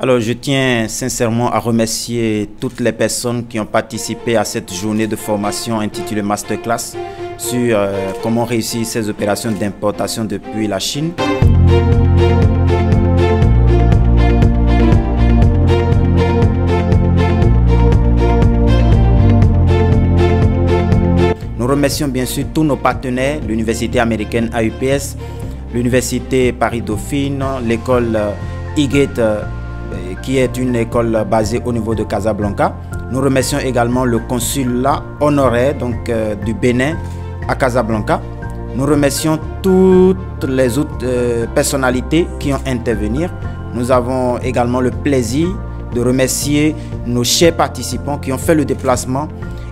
Alors, je tiens sincèrement à remercier toutes les personnes qui ont participé à cette journée de formation intitulée Masterclass sur comment réussir ces opérations d'importation depuis la Chine. Nous remercions bien sûr tous nos partenaires, l'Université américaine AUPS, l'Université Paris-Dauphine, l'école IGET, qui est une école basée au niveau de Casablanca. Nous remercions également le consulat honoraire du Bénin à Casablanca. Nous remercions toutes les autres personnalités qui ont intervenu. Nous avons également le plaisir de remercier nos chers participants qui ont fait le déplacement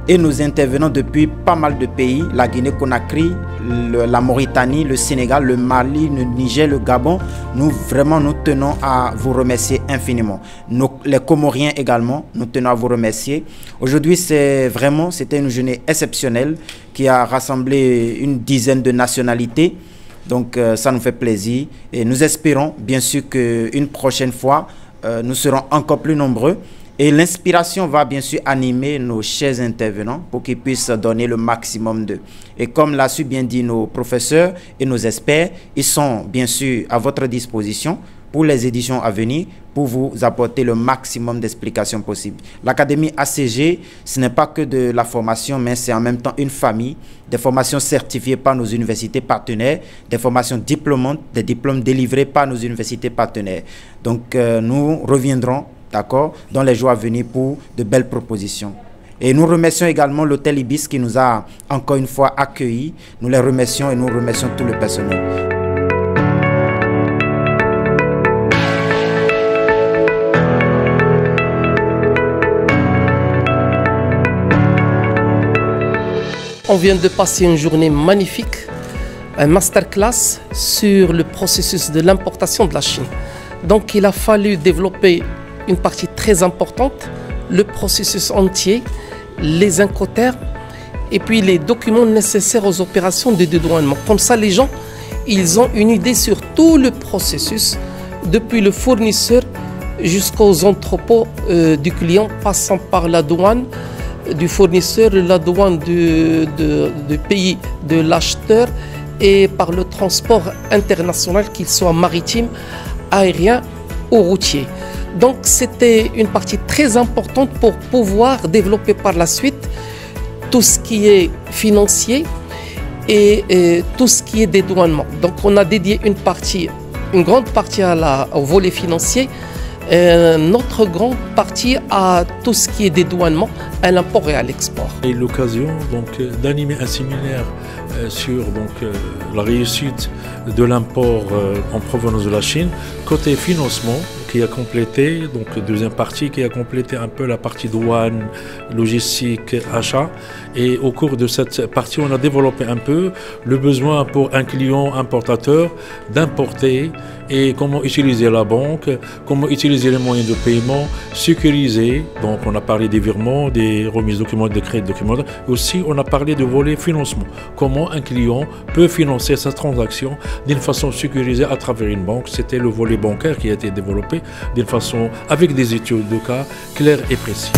et nous intervenons depuis pas mal de pays, la Guinée-Conakry, la Mauritanie, le Sénégal, le Mali, le Niger, le Gabon. Nous tenons à vous remercier infiniment. Les Comoriens également, nous tenons à vous remercier. Aujourd'hui, c'était une journée exceptionnelle qui a rassemblé une dizaine de nationalités. Donc ça nous fait plaisir et nous espérons bien sûr qu'une prochaine fois, nous serons encore plus nombreux. Et l'inspiration va bien sûr animer nos chers intervenants pour qu'ils puissent donner le maximum d'eux. Et comme l'a su bien dit nos professeurs et nos experts, ils sont bien sûr à votre disposition pour les éditions à venir, pour vous apporter le maximum d'explications possibles. L'Académie ACG, ce n'est pas que de la formation, mais c'est en même temps une famille, des formations certifiées par nos universités partenaires, des formations diplômantes, des diplômes délivrés par nos universités partenaires. Donc nous reviendrons dans les jours à venir pour de belles propositions. Et nous remercions également l'hôtel Ibis qui nous a encore une fois accueillis. Nous les remercions et nous remercions tout le personnel. On vient de passer une journée magnifique, un masterclass sur le processus de l'importation de la Chine. Donc il a fallu développer une partie très importante, le processus entier, les incoterms et puis les documents nécessaires aux opérations de dédouanement. Comme ça, les gens, ils ont une idée sur tout le processus, depuis le fournisseur jusqu'aux entrepôts du client, passant par la douane du fournisseur, la douane du pays de l'acheteur et par le transport international, qu'il soit maritime, aérien ou routier. Donc c'était une partie très importante pour pouvoir développer par la suite tout ce qui est financier et tout ce qui est dédouanement. Donc on a dédié une grande partie au volet financier, notre grande partie à tout ce qui est dédouanement, à l'import et à l'export. J'ai eu l'occasion d'animer un séminaire sur la réussite de l'import en provenance de la Chine, côté financement, qui a complété, deuxième partie qui a complété un peu la partie douane, logistique, achat. Et au cours de cette partie, on a développé un peu le besoin pour un client importateur d'importer et comment utiliser la banque, comment utiliser les moyens de paiement, sécuriser. Donc on a parlé des virements, des remises documents, des crédits documents. Aussi, on a parlé de volet financement. Comment un client peut financer sa transaction d'une façon sécurisée à travers une banque. C'était le volet bancaire qui a été développé d'une façon avec des études de cas claires et précises.